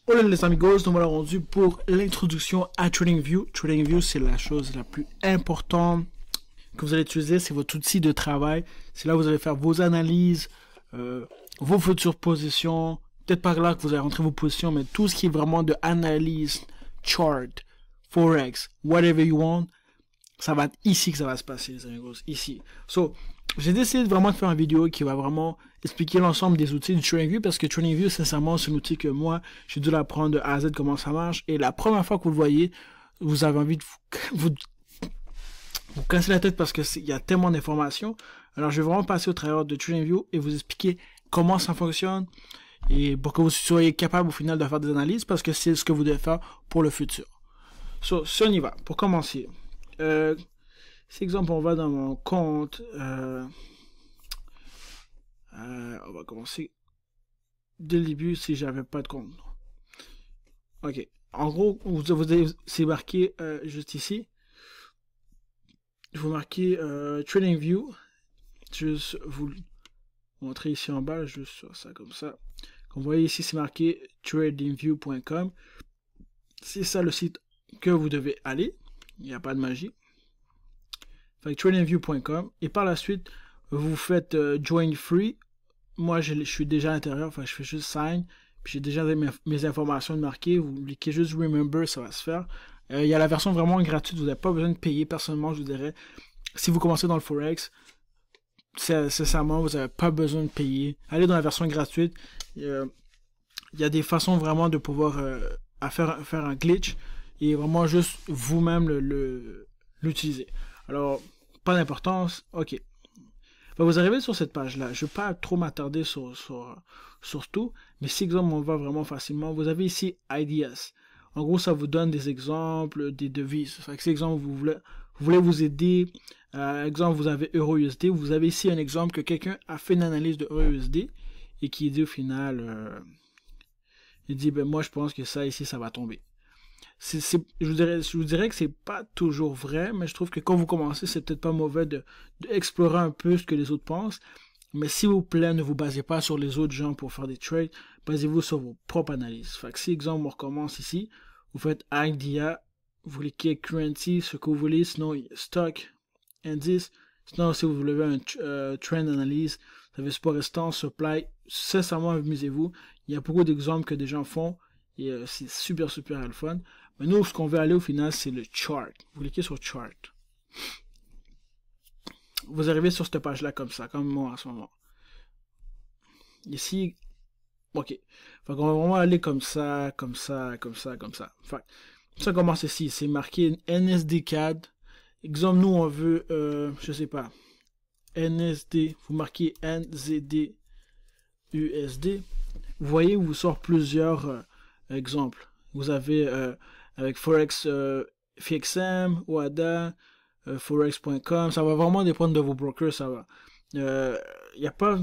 Hola les amigos, nous voilà rendus pour l'introduction à TradingView. TradingView, c'est la chose la plus importante que vous allez utiliser, c'est votre outil de travail. C'est là où vous allez faire vos analyses, vos futures positions. Peut-être pas là que vous allez rentrer vos positions, mais tout ce qui est vraiment de analyse, chart, forex, whatever you want, ça va être ici que ça va se passer, les amigos, ici. So, j'ai décidé vraiment de faire une vidéo qui va vraiment expliquer l'ensemble des outils du TradingView parce que TradingView, sincèrement, c'est un outil que moi, j'ai dû l'apprendre de A à Z comment ça marche. Et la première fois que vous le voyez, vous avez envie de vous casser la tête parce qu'il y a tellement d'informations. Alors, je vais vraiment passer au travers de TradingView et vous expliquer comment ça fonctionne et pour que vous soyez capable au final de faire des analyses parce que c'est ce que vous devez faire pour le futur. So, si on y va, pour commencer. Si exemple on va dans mon compte, on va commencer dès le début si j'avais pas de compte. Ok, en gros c'est marqué juste ici. Vous marquez TradingView. Juste vous montrer ici en bas, juste sur ça comme ça. Comme vous voyez ici c'est marqué tradingview.com. C'est ça le site que vous devez aller. Il n'y a pas de magie. Fait tradingview.com et par la suite vous faites join free. Moi je suis déjà à l'intérieur, enfin je fais juste sign, puis j'ai déjà mes informations marquées. Vous cliquez juste remember, ça va se faire. Il y a la version vraiment gratuite, vous n'avez pas besoin de payer. Personnellement je vous dirais, si vous commencez dans le forex, sincèrement vous n'avez pas besoin de payer. Allez dans la version gratuite. Il y a des façons vraiment de pouvoir faire un glitch et vraiment juste vous-même l'utiliser. Alors pas d'importance, ok. Vous arrivez sur cette page-là. Je ne vais pas trop m'attarder sur tout, mais si exemple on va vraiment facilement, vous avez ici IDS. En gros, ça vous donne des exemples, des devises. Fait que si exemple vous voulez vous aider, exemple vous avez EURUSD, vous avez ici un exemple que quelqu'un a fait une analyse de EURUSD et qui dit au final, il dit ben moi je pense que ça ici ça va tomber. Je vous dirais que c'est pas toujours vrai, mais je trouve que quand vous commencez, c'est peut-être pas mauvais d'explorer un peu ce que les autres pensent. Mais s'il vous plaît, ne vous basez pas sur les autres gens pour faire des trades, basez-vous sur vos propres analyses. Fait que si, exemple, on recommence ici, vous faites IDEA, vous cliquez currency, ce que vous voulez, sinon stock, indice, sinon si vous voulez un trend analyse, vous avez support restant, supply, sincèrement amusez-vous. Il y a beaucoup d'exemples que des gens font et c'est super le fun. Mais nous, ce qu'on veut aller au final, c'est le chart. Vous cliquez sur chart. Vous arrivez sur cette page-là comme ça, comme moi en ce moment. Ici, ok. Fait qu'on va vraiment aller comme ça. Fait ça commence ici. C'est marqué NSDCAD. Exemple, nous, on veut, je sais pas, NSD. Vous marquez NZD USD. Vous voyez, vous sort plusieurs exemples. Vous avez avec Forex FXM, WADA, Forex.com, ça va vraiment dépendre de vos brokers, ça va. Y a pas,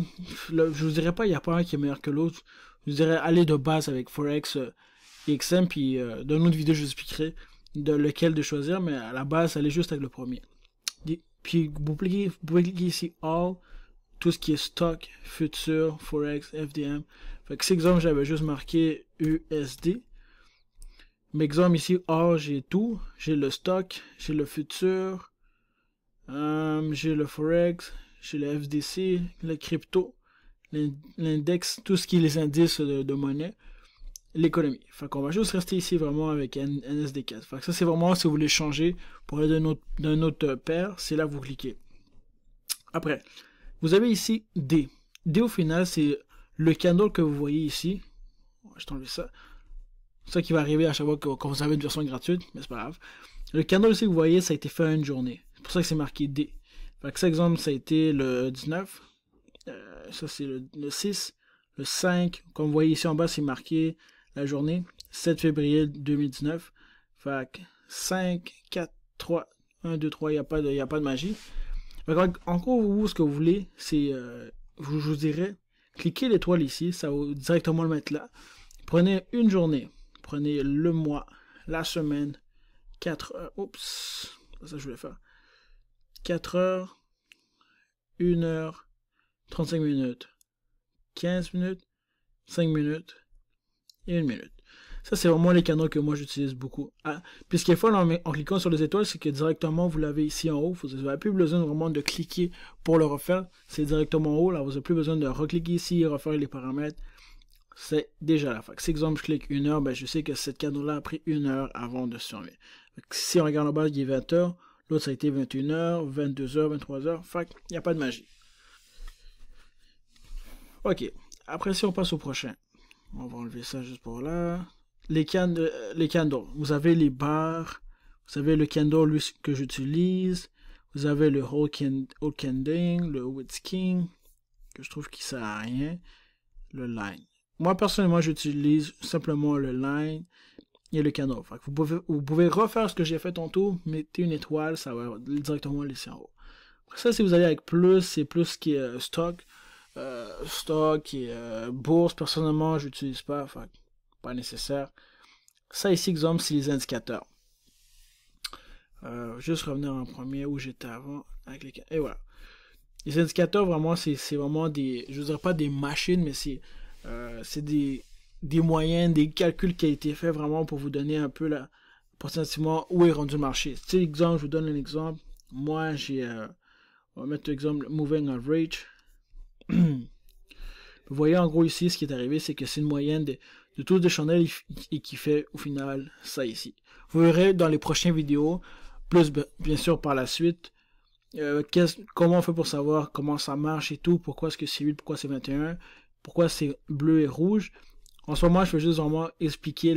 je vous dirais pas, il n'y a pas un qui est meilleur que l'autre. Je vous dirais, allez de base avec Forex FXM, puis dans une autre vidéo, je vous expliquerai de lequel de choisir, mais à la base, allez juste avec le premier. Puis vous pouvez cliquer ici All, tout ce qui est stock, futur, Forex, FDM. Fait que si exemple, j'avais juste marqué USD. Mais exemple ici, j'ai tout. J'ai le stock, j'ai le futur, j'ai le Forex, j'ai le FDC, le crypto, l'index, tout ce qui est les indices de monnaie, l'économie. Fait qu'on va juste rester ici vraiment avec NSD4. Fait que ça c'est vraiment si vous voulez changer pour aller d'un autre paire, c'est là que vous cliquez. Après, vous avez ici D. D au final c'est le candle que vous voyez ici. Je t'enlève ça. C'est ça qui va arriver à chaque fois quand vous avez une version gratuite, mais c'est pas grave. Le candle ici que vous voyez, ça a été fait à une journée. C'est pour ça que c'est marqué D. Fait que ça, exemple, ça a été le 19. Ça, c'est le 6. Le 5. Comme vous voyez ici en bas, c'est marqué la journée. 7 février 2019. Fait que 5, 4, 3, 1, 2, 3, il n'y a pas de magie. Fait que, en gros, vous, ce que vous voulez, c'est, je vous dirais, cliquez l'étoile ici, ça va directement le mettre là. Prenez une journée. Prenez le mois, la semaine, 4 heures. Oups, ça je voulais faire. 4 heures, 1 heure, 35 minutes, 15 minutes, 5 minutes et 1 minute. Ça, c'est vraiment les canaux que moi j'utilise beaucoup. Ah, puis ce qui est fun en cliquant sur les étoiles, c'est que directement vous l'avez ici en haut. Vous n'avez plus besoin vraiment de cliquer pour le refaire. C'est directement en haut. Là, vous n'avez plus besoin de recliquer ici et refaire les paramètres. C'est déjà la fac. Si exemple je clique 1 heure, ben je sais que cette canal-là a pris 1 heure avant de se fermer. Si on regarde en bas, il est 20 heures. L'autre, ça a été 21 heures, 22 heures, 23 heures. Fait il n'y a pas de magie. Ok. Après, si on passe au prochain. On va enlever ça juste pour là. Les candles. Vous avez les barres. Vous avez le candle lui, que j'utilise. Vous avez le whole candle, le width king, que je trouve qui sert à rien. Le line. Moi, personnellement, j'utilise simplement le line et le candle. Fait que vous pouvez refaire ce que j'ai fait tantôt. Mettez une étoile, ça va directement laisser en haut. Après ça, si vous allez avec plus, c'est plus qui est stock. Stock et bourse, personnellement, j'utilise pas. Fait pas nécessaire. Ça ici, exemple, c'est les indicateurs. Juste revenir en premier où j'étais avant. Avec les... Et voilà. Les indicateurs, vraiment, c'est vraiment des... Je ne dirais pas des machines, mais c'est des moyens, des calculs qui ont été faits vraiment pour vous donner un peu approximativement où est rendu le marché. Si exemple, je vous donne un exemple. Moi, j'ai... on va mettre l'exemple Moving Average. Vous voyez en gros ici, ce qui est arrivé, c'est que c'est une moyenne de tous les chandelles et qui fait au final ça ici. Vous verrez dans les prochaines vidéos, plus bien sûr par la suite, comment on fait pour savoir comment ça marche et tout, pourquoi est-ce que c'est 8, pourquoi c'est 21, pourquoi c'est bleu et rouge. En ce moment, je vais juste vraiment expliquer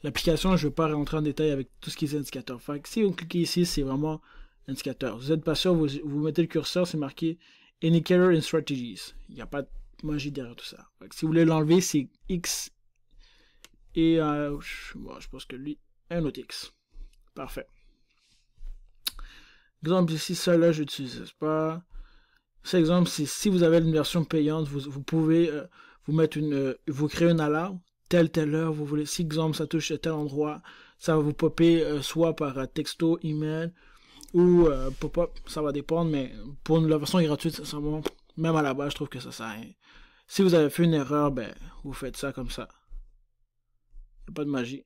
l'application, je ne vais pas rentrer en détail avec tout ce qui est indicateur. Fait que si vous cliquez ici, c'est vraiment indicateur. Vous n'êtes pas sûr, vous mettez le curseur, c'est marqué Indicator and Strategies. Il n'y a pas de magie derrière tout ça. Fait que si vous voulez l'enlever, c'est X et je pense que lui, un autre X. Parfait. Exemple ici, ça là, je n'utilise pas. Cet exemple, c'est si vous avez une version payante, vous pouvez vous mettre vous créer une alarme, telle heure, vous voulez, si exemple ça touche à tel endroit, ça va vous popper soit par texto, email, ou pop-up, ça va dépendre, mais pour la version gratuite, sincèrement, même à la base, je trouve que ça sert à rien. Si vous avez fait une erreur, ben, vous faites ça comme ça. Il n'y a pas de magie.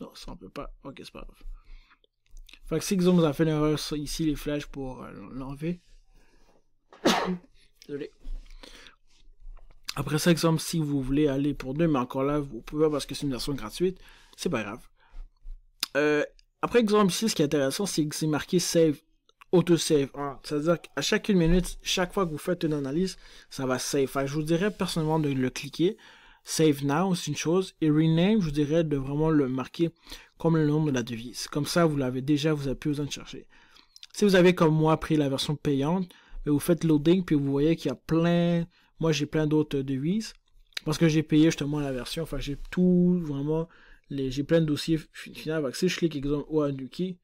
Non, ça on peut pas. Ok, c'est pas grave. Fait que si exemple vous avez fait une erreur ici, les flèches pour l'enlever. Désolé. Après ça, exemple, si vous voulez aller pour 2, mais encore là, vous pouvez parce que c'est une version gratuite, c'est pas grave. Après, exemple ici, ce qui est intéressant, c'est que c'est marqué Save, Auto-Save. C'est-à-dire qu'à chaque minute, chaque fois que vous faites une analyse, ça va save. Fait que je vous dirais personnellement de le cliquer. Save Now, c'est une chose. Et Rename, je vous dirais de vraiment le marquer comme le nom de la devise. Comme ça, vous l'avez déjà, vous n'avez plus besoin de chercher. Si vous avez, comme moi, pris la version payante, vous faites loading, puis vous voyez qu'il y a plein... Moi, j'ai plein d'autres devises. Parce que j'ai payé justement la version. Enfin, j'ai tout, vraiment... J'ai plein de dossiers finaux. Si je clique exemple Oanuki,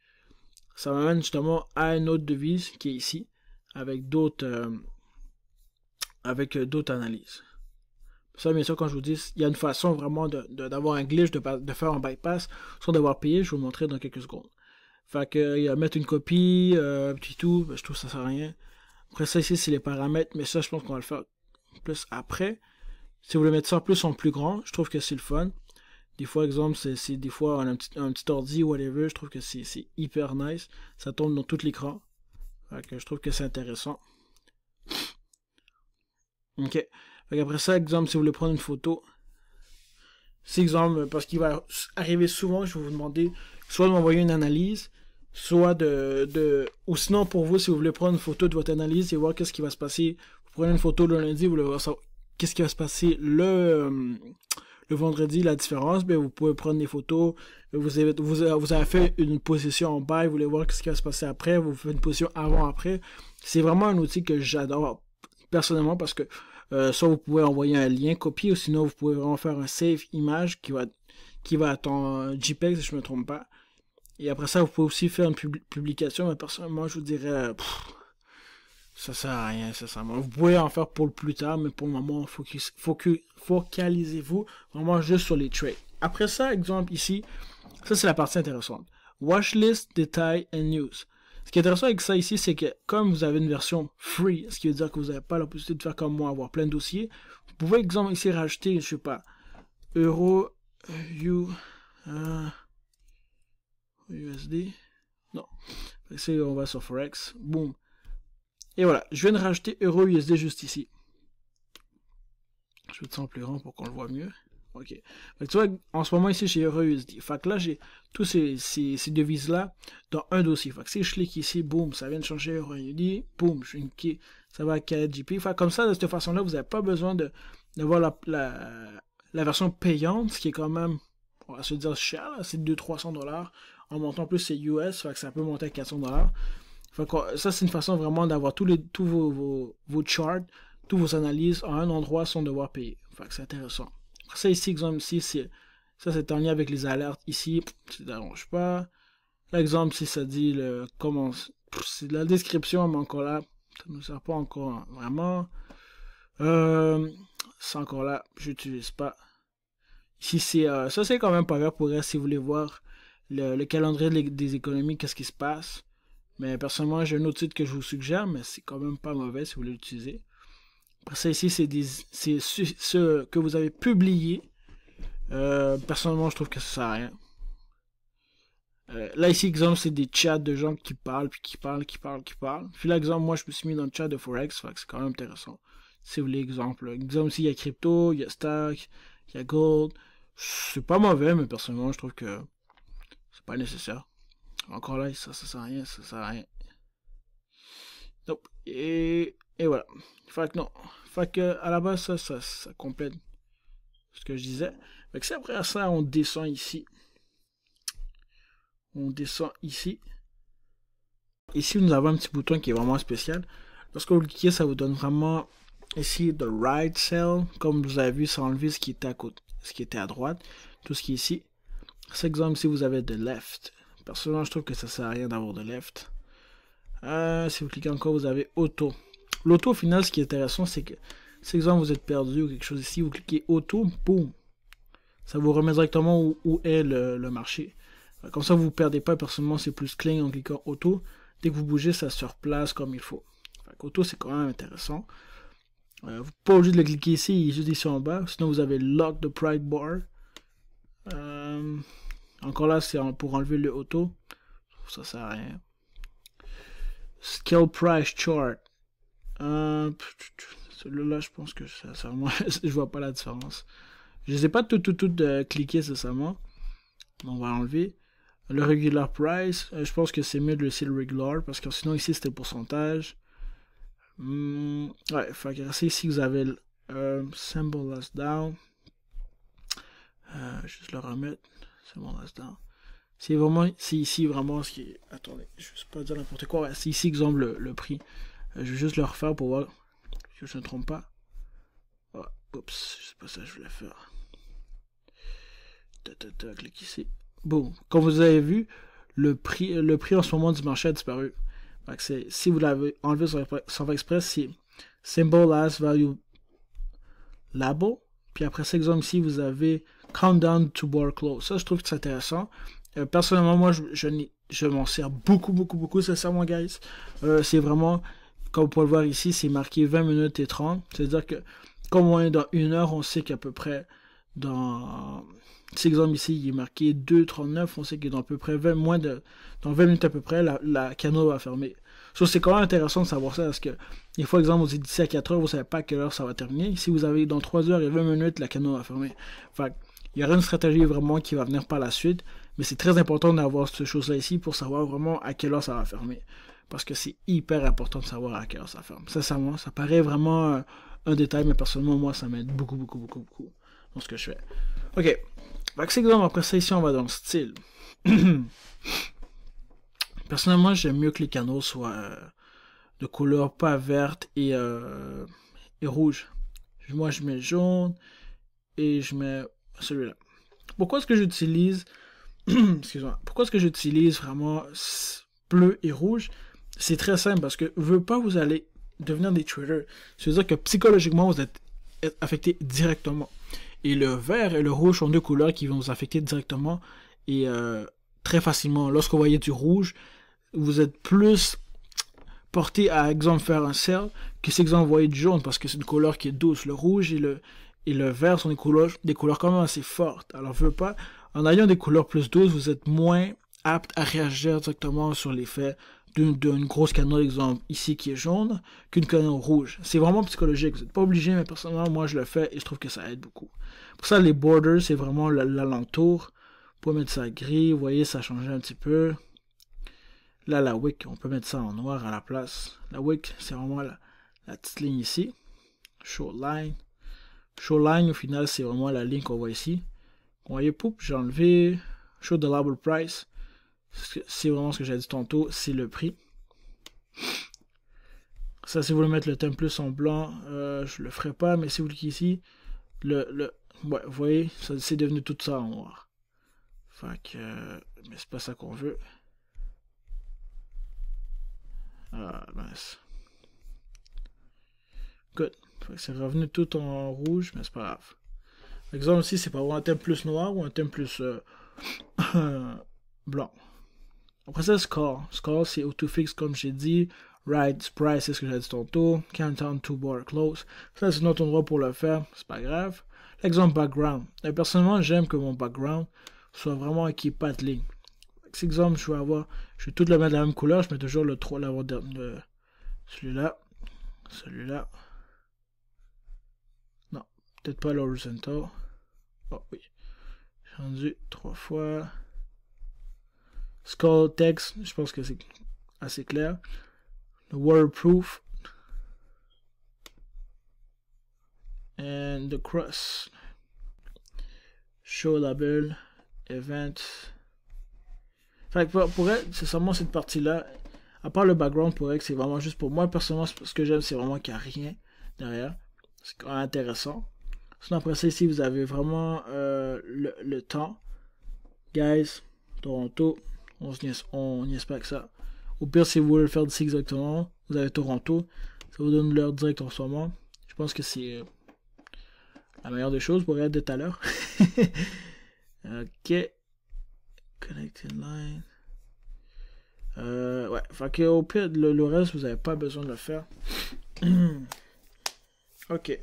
ça m'amène justement à une autre devise qui est ici, avec d'autres analyses. Ça, bien sûr, quand je vous dis, il y a une façon vraiment d'avoir un glitch, de faire un bypass, sans devoir payer. Je vais vous montrer dans quelques secondes. Fait que mettre une copie, petit tout, je trouve que ça sert à rien. Après ça ici, c'est les paramètres, mais ça, je pense qu'on va le faire plus après. Si vous voulez mettre ça en plus grand, je trouve que c'est le fun. Des fois, exemple, c'est des fois on a un petit ordi ou whatever, je trouve que c'est hyper nice. Ça tombe dans tout l'écran. Je trouve que c'est intéressant. Ok. Après ça, exemple, si vous voulez prendre une photo, c'est exemple, parce qu'il va arriver souvent, je vais vous demander soit de m'envoyer une analyse, soit ou sinon pour vous, si vous voulez prendre une photo de votre analyse et voir qu'est-ce qui va se passer, vous prenez une photo le lundi, vous voulez voir qu'est-ce qui va se passer le vendredi, la différence, ben vous pouvez prendre des photos, vous avez fait une position en bas, vous voulez voir ce qui va se passer après, vous faites une position avant-après. C'est vraiment un outil que j'adore personnellement parce que soit vous pouvez envoyer un lien copier ou sinon vous pouvez vraiment faire un save image qui va être en JPEG si je ne me trompe pas. Et après ça, vous pouvez aussi faire une publication, mais personnellement, je vous dirais, ça sert à rien, sincèrement. Vous pouvez en faire pour le plus tard, mais pour le moment, focalisez-vous vraiment juste sur les trades. Après ça, exemple ici, ça c'est la partie intéressante. Watchlist, détails and news. Ce qui est intéressant avec ça ici, c'est que comme vous avez une version free, ce qui veut dire que vous n'avez pas la possibilité de faire comme moi, avoir plein de dossiers, vous pouvez, exemple, ici rajouter, je sais pas, euro, USD. Non. Ici, on va sur Forex. Boom. Et voilà, je viens de rajouter euro USD juste ici. Je vais te plus grand pour qu'on le voit mieux. Ok. Fait que tu vois, en ce moment ici, j'ai euro USD. Fait que là, j'ai tous ces devises-là dans un dossier. Fait que si je clique ici, boum, ça vient de changer euro USD. Boum, je clique, ça va à KGP. Fait que comme ça, de cette façon-là, vous n'avez pas besoin de voir la version payante, ce qui est quand même, on va se dire cher, c'est 200-300$. En montant plus, c'est US, fait que ça peut monter à 400$. Fait que ça, c'est une façon vraiment d'avoir tous vos charts, tous vos analyses en un endroit sans devoir payer. Fait que c'est intéressant. Après ça, ici, exemple, ici, ça c'est en lien avec les alertes. Ici, ça ne dérange pas. L'exemple, si ça dit comment, c'est de la description, mais encore là, ça ne nous sert pas encore vraiment. C'est encore là, j'utilise pas. Ici, ça c'est quand même pas grave pour elle si vous voulez voir le calendrier des économies, qu'est-ce qui se passe. Mais personnellement, j'ai un autre site que je vous suggère, mais c'est quand même pas mauvais si vous voulez l'utiliser. Après ça, ici, c'est ce que vous avez publié. Personnellement, je trouve que ça sert à rien. Là, ici, exemple, c'est des chats de gens qui parlent, puis qui parlent. Puis là, exemple, moi, je me suis mis dans le chat de Forex, fait que c'est quand même intéressant. Si vous voulez, exemple. Exemple, ici, il y a crypto, il y a stock, il y a gold. C'est pas mauvais, mais personnellement, je trouve que c'est pas nécessaire. Encore là, ça sert à rien, ça sert à rien. Nope. Et voilà. Fait que non. Fait que à la base, ça complète ce que je disais. Fait que c'est après ça, on descend ici. On descend ici. Ici, nous avons un petit bouton qui est vraiment spécial. Lorsque vous cliquez, ça vous donne vraiment ici the right cell. Comme vous avez vu, ça a enlevé ce qui était à côté, ce qui était à droite. Tout ce qui est ici. C'est exemple si vous avez the left. Personnellement, je trouve que ça sert à rien d'avoir de left. Si vous cliquez encore, vous avez auto. L'auto, au final, ce qui est intéressant, c'est que si exemple vous êtes perdu ou quelque chose ici, vous cliquez auto, boum. Ça vous remet directement où est le marché. Comme ça, vous ne perdez pas. Personnellement, c'est plus clean en cliquant auto. Dès que vous bougez, ça se replace comme il faut. Auto, c'est quand même intéressant. Vous n'êtes pas obligé de le cliquer ici, il est juste ici en bas. Sinon, vous avez lock the price bar. Encore là, c'est pour enlever le auto. Ça sert à rien. Scale price chart. Celui-là, je pense que sincèrement, je vois pas la différence. Je ne les ai pas tout cliqué, sincèrement. On va enlever. Le regular price, je pense que c'est mieux de laisser le regular parce que sinon ici c'était le pourcentage. Ouais, fait que ici vous avez le symbol last down. Juste le remettre. Symbol last down. C'est ici vraiment ce qui est. Attendez, je ne vais pas dire n'importe quoi. Ouais, c'est ici exemple le prix. Je vais juste le refaire pour voir que je ne me trompe pas. Oh, oups, c'est pas ça que je voulais faire. Clique ici. Bon, comme vous avez vu, le prix en ce moment du marché a disparu. Si vous l'avez enlevé sans faire exprès, c'est Symbol Last Value Label. Puis après ça, exemple ici, vous avez Countdown to Bar Close. Ça, je trouve que c'est intéressant. Personnellement, moi, je m'en sers beaucoup, sincèrement, guys. C'est vraiment, comme vous pouvez le voir ici, c'est marqué 20 minutes et 30. C'est-à-dire que, comme on est dans 1 heure, on sait qu'à peu près dans... Cet exemple ici, il est marqué 2,39. On sait que dans à peu près dans 20 minutes à peu près, la canaux va fermer. So, c'est quand même intéressant de savoir ça parce que des fois, exemple, vous êtes d'ici à 4 heures, vous ne savez pas à quelle heure ça va terminer. Si vous avez dans 3 heures et 20 minutes, la canaux va fermer. Fait il y aura une stratégie vraiment qui va venir par la suite. Mais c'est très important d'avoir cette chose-là ici pour savoir vraiment à quelle heure ça va fermer. Parce que c'est hyper important de savoir à quelle heure ça ferme. Sincèrement, ça paraît vraiment un détail, mais personnellement, moi, ça m'aide beaucoup dans ce que je fais. Ok. C'est exemple, après ça, ici, on va dans le style. Personnellement, j'aime mieux que les canaux soient de couleur pas verte et rouge. Moi, je mets jaune et je mets celui-là. Pourquoi est-ce que j'utilise excusez-moi, pourquoi est-ce que j'utilise vraiment bleu et rouge? C'est très simple parce que vous allez devenir des traders. C'est-à-dire que psychologiquement, vous êtes affecté directement. Et le vert et le rouge sont deux couleurs qui vont vous affecter directement et très facilement. Lorsque vous voyez du rouge, vous êtes plus porté à, exemple, faire un cercle, que c'est, exemple, voyez du jaune, parce que c'est une couleur qui est douce. Le rouge et le vert sont des couleurs quand même assez fortes. Alors, je veux pas, en ayant des couleurs plus douces, vous êtes moins apte à réagir directement sur l'effet d'une grosse canon, exemple, ici qui est jaune, qu'une canon rouge. C'est vraiment psychologique. Vous n'êtes pas obligé, mais personnellement, moi, je le fais et je trouve que ça aide beaucoup. Pour ça, les borders, c'est vraiment l'alentour. Vous pouvez mettre ça gris, vous voyez, ça change un petit peu. Là, la wick, on peut mettre ça en noir à la place. La wick, c'est vraiment la petite ligne ici. Shoreline. Shoreline, au final, c'est vraiment la ligne qu'on voit ici. Vous voyez, poup, j'ai enlevé. Show the label price. C'est vraiment ce que j'ai dit tantôt, c'est le prix. Ça, si vous voulez mettre le thème plus en blanc, je le ferai pas, mais si vous cliquez ici, ouais, vous voyez, c'est devenu tout ça en noir. Fait que, mais c'est pas ça qu'on veut. Ah, mince. Good. Fait que c'est revenu tout en rouge, mais c'est pas grave. Par exemple, ici, c'est pas avoir un thème plus noir ou un thème plus blanc. Après ça, score. Score, c'est autofix, comme j'ai dit. Right, price, c'est ce que j'ai dit tantôt. Countdown to bar close. Ça, c'est notre endroit pour le faire. C'est pas grave. L'exemple background. Et personnellement, j'aime que mon background soit vraiment équipé pas de ligne. Cet exemple, je vais tout le mettre de la même couleur. Je mets toujours le 3, celui-là. Celui-là. Non, peut-être pas l'horizontal. Oh oui. J'ai rendu 3 fois. Skull text, je pense que c'est assez clair. The waterproof. And the cross. Show label. Event. Fait que pour elle, c'est seulement cette partie-là. À part le background, pour elle, c'est vraiment juste pour moi. Personnellement, ce que j'aime, c'est vraiment qu'il n'y a rien derrière. C'est quand même intéressant. Sinon, après ça, ici, vous avez vraiment le temps. Guys, Toronto. On n'y est pas que ça. Au pire, si vous voulez le faire d'ici exactement, vous avez Toronto. Ça vous donne l'heure directe en ce moment. Je pense que c'est la meilleure des choses pour être de tout à l'heure. Ok. Connected line. Ouais. Fait que au pire, le reste, vous n'avez pas besoin de le faire. Ok.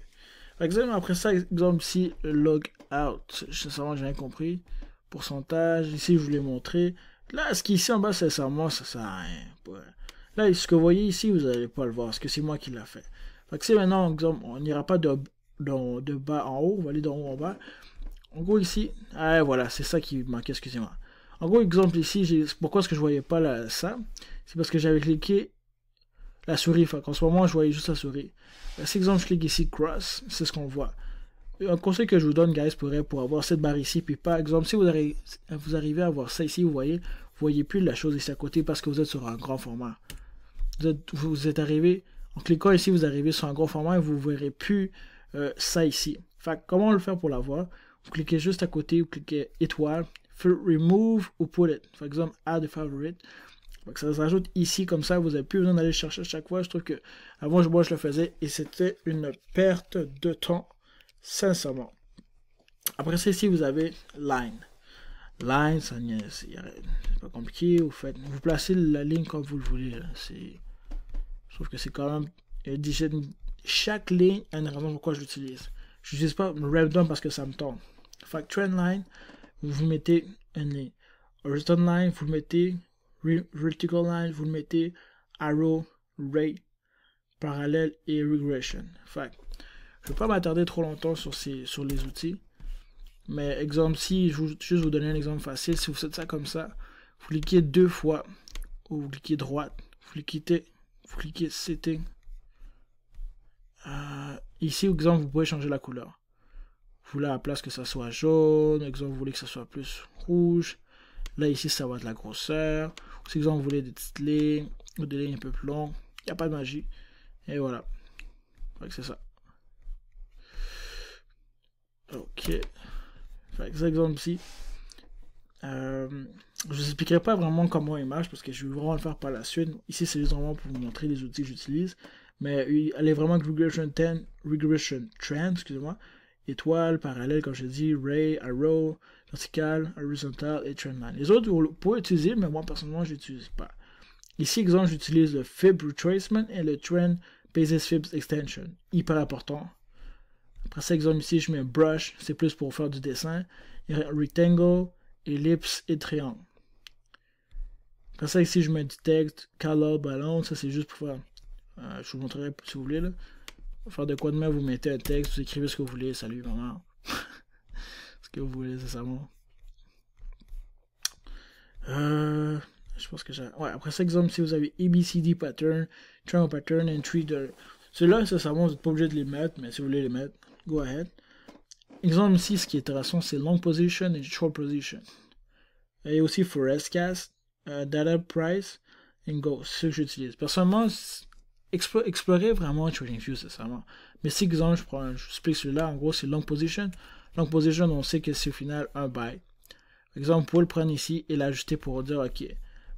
Exemple, après ça, exemple ici, log out. Sincèrement, j'ai rien compris. Pourcentage. Ici, je vous l'ai montré. Là, ce qui est ici en bas, sincèrement, ça sert à rien. Ouais. Là, ce que vous voyez ici, vous n'allez pas le voir, parce que c'est moi qui l'ai fait. Fait que c'est maintenant, exemple, on n'ira pas de bas en haut, on va aller d'en haut en bas. En gros, ici, ah, voilà, c'est ça qui manquait, excusez-moi. En gros, exemple ici, pourquoi est-ce que je voyais pas ça? C'est parce que j'avais cliqué la souris. Fait qu'en ce moment, je voyais juste la souris. Si, exemple, je clique ici, cross, c'est ce qu'on voit. Un conseil que je vous donne, guys, pour avoir cette barre ici, puis par exemple, si vous arrivez à avoir ça ici, vous voyez plus la chose ici à côté parce que vous êtes sur un grand format. Vous êtes arrivé, en cliquant ici, vous arrivez sur un grand format et vous ne verrez plus ça ici. Fait comment le faire pour l'avoir? Vous cliquez juste à côté, vous cliquez étoile, remove ou put it. Par exemple, add a favorite. Ça s'ajoute ici, comme ça, vous n'avez plus besoin d'aller chercher à chaque fois. Je trouve que avant, moi, je le faisais et c'était une perte de temps. Sincèrement. Après ça, ici, vous avez line. Line, c'est pas compliqué. Vous placez la ligne comme vous le voulez. Je trouve que c'est quand même. Chaque ligne a une raison pourquoi je l'utilise. Je n'utilise pas random parce que ça me tombe. Fait que trend line, vous mettez une ligne. Horizontal line, vous le mettez. Vertical line, vous le mettez. Arrow, ray, parallèle et regression. Fait que je ne vais pas m'attarder trop longtemps sur les outils. Mais exemple, si je vais juste vous donner un exemple facile, si vous faites ça comme ça, vous cliquez 2 fois, ou vous cliquez droite, vous cliquez setting. Ici, exemple, vous pouvez changer la couleur. Vous voulez à la place que ça soit jaune, exemple, vous voulez que ça soit plus rouge. Là, ici, ça va être la grosseur. Si exemple, vous voulez des petites lignes, ou des lignes un peu plus longues, il n'y a pas de magie. Et voilà. C'est ça. Ok. Fait que exemple ici. Je vous expliquerai pas vraiment comment il marche parce que je vais vraiment le faire par la suite. Ici, c'est juste vraiment pour vous montrer les outils que j'utilise. Mais elle est vraiment regression trend, excusez-moi. Étoile, parallèle, comme je dis, ray, arrow, vertical, horizontal et trendline. Les autres, vous pouvez utiliser, mais moi, personnellement, je n'utilise pas. Ici, exemple, j'utilise le Fib Retracement et le Trend Basis Fibs Extension. Hyper important. Après ça, exemple, ici, je mets Brush, c'est plus pour faire du dessin. Et Rectangle, Ellipse et Triangle. Après ça, ici, je mets du texte, Color, Ballon. Ça, c'est juste pour faire... je vous montrerai si vous voulez, là. Pour faire de quoi demain, vous mettez un texte, vous écrivez ce que vous voulez. Salut, maman. Ce que vous voulez, c'est ça, moi. Je pense que j'ai... Ouais, après ça, exemple, si vous avez ABCD pattern, Triangle pattern, and Tree de... Ceux-là, ça, vous n'êtes pas obligé de les mettre, mais si vous voulez les mettre, go ahead. Exemple ici, ce qui est intéressant, c'est Long Position et Short Position. Et aussi Forecast, Data Price, et Go. C'est ce que j'utilise. Personnellement, explorer vraiment TradingView, c'est ça. Mais si, exemple, je explique celui-là, en gros, c'est Long Position. Long Position, on sait que c'est au final un buy. Par exemple, vous pouvez le prendre ici et l'ajuster pour dire, ok,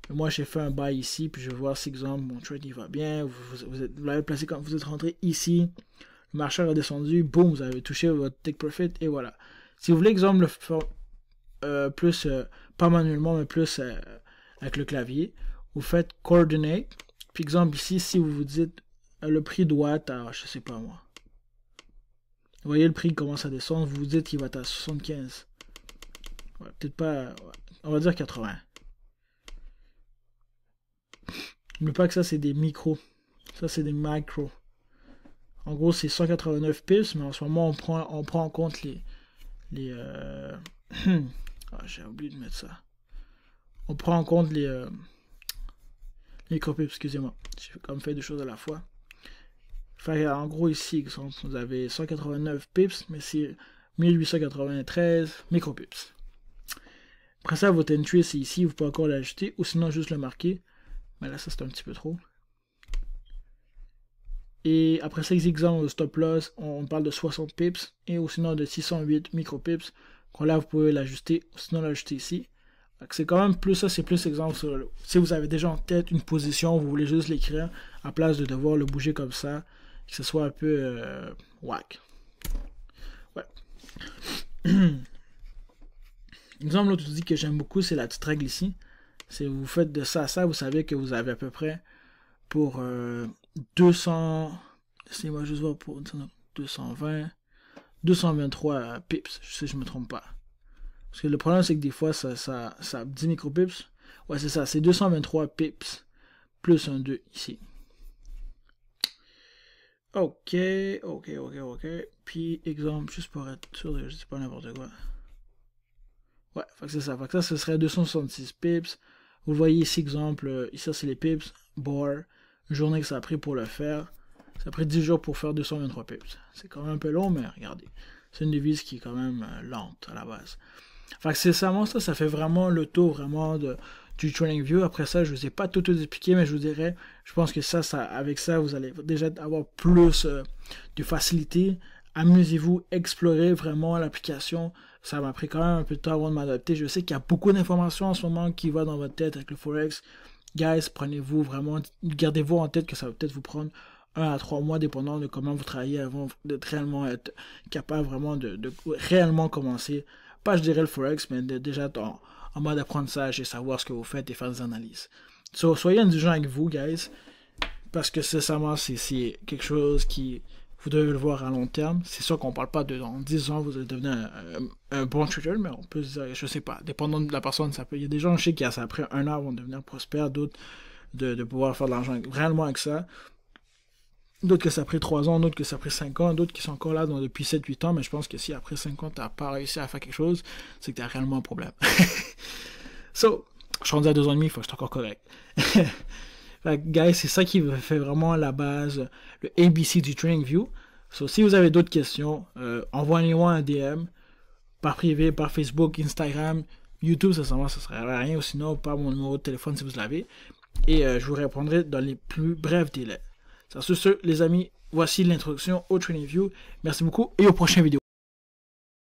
moi j'ai fait un buy ici, puis je vais voir si, exemple, mon trade il va bien, vous l'avez placé quand vous êtes rentré ici, le marché a descendu, boum, vous avez touché votre take profit, et voilà. Si vous voulez, exemple, le faire plus, pas manuellement, mais plus avec le clavier, vous faites Coordinate, puis exemple ici, si vous vous dites, le prix doit être à, je sais pas moi, vous voyez le prix commence à descendre, vous vous dites qu'il va être à 75. Ouais, peut-être pas, ouais, on va dire 80. N'oubliez pas que ça c'est des micros, ça c'est des macros. En gros c'est 189 pips, mais en ce moment on prend en compte les ah, j'ai oublié de mettre ça. On prend en compte les micro-pips, excusez-moi. J'ai comme fait deux choses à la fois. Fait, en gros ici, vous avez 189 pips, mais c'est 1893 micro-pips. Après ça, votre entry, c'est ici, vous pouvez encore l'ajouter, ou sinon juste le marquer. Mais là, ça, c'est un petit peu trop. Et après ça, exemple, au stop loss, on parle de 60 pips, et ou sinon de 608 micro-pips. Donc là, vous pouvez l'ajuster, ou sinon l'ajouter ici. C'est quand même plus ça, c'est plus exemple sur le... Si vous avez déjà en tête une position, vous voulez juste l'écrire, à place de devoir le bouger comme ça, que ce soit un peu whack. Ouais. Exemple, l'autre outil que j'aime beaucoup, c'est la petite règle ici. C'est vous faites de ça à ça, vous savez que vous avez à peu près pour 200... Laissez-moi juste voir pour 220... 223 pips, je sais que je me trompe pas. Parce que le problème, c'est que des fois, ça 10 micropips. Ouais, c'est ça, c'est 223 pips plus un 2 ici. Ok. Puis, exemple, juste pour être sûr, je dis pas n'importe quoi. Ouais, c'est ça. Fait que ça, ce serait 266 pips. Vous voyez ici, exemple, ici, c'est les pips. Bar. Une journée que ça a pris pour le faire. Ça a pris 10 jours pour faire 223 pips. C'est quand même un peu long, mais regardez. C'est une devise qui est quand même lente à la base. Fait que c'est ça fait vraiment le tour vraiment du TradingView. Après ça, je vous ai pas tout expliqué, mais je vous dirais, je pense que ça avec ça, vous allez déjà avoir plus de facilité. Amusez-vous, explorez vraiment l'application. Ça m'a pris quand même un peu de temps avant de m'adapter. Je sais qu'il y a beaucoup d'informations en ce moment qui vont dans votre tête avec le Forex. Guys, prenez-vous vraiment, gardez-vous en tête que ça va peut-être vous prendre 1 à 3 mois, dépendant de comment vous travaillez avant d'être réellement être capable vraiment de réellement commencer. Pas je dirais le Forex, mais déjà en mode apprentissage et savoir ce que vous faites et faire des analyses. So, soyez indulgents avec vous, guys, parce que sincèrement, c'est quelque chose qui, vous devez le voir à long terme. C'est sûr qu'on parle pas de dans 10 ans, vous allez devenir un bon trader, mais on peut se dire, je sais pas, dépendant de la personne, ça peut. Il y a des gens, je sais qui après 1 an vont devenir prospères, d'autres de pouvoir faire de l'argent réellement avec ça. D'autres que ça a pris 3 ans, d'autres que ça a pris 5 ans, d'autres qui sont encore là depuis 7-8 ans, mais je pense que si après 5 ans, tu n'as pas réussi à faire quelque chose, c'est que tu as réellement un problème. So, je suis rendu à 2 ans et demi, il faut que je sois encore correct. Fait que, guys, c'est ça qui fait vraiment la base, le ABC du TradingView. So, si vous avez d'autres questions, envoyez-moi un DM, par privé, par Facebook, Instagram, YouTube, ça serait rien, ou sinon, par mon numéro de téléphone si vous l'avez. Et je vous répondrai dans les plus brefs délais. Sur ce, les amis, voici l'introduction au TradingView. Merci beaucoup et aux prochaines vidéos.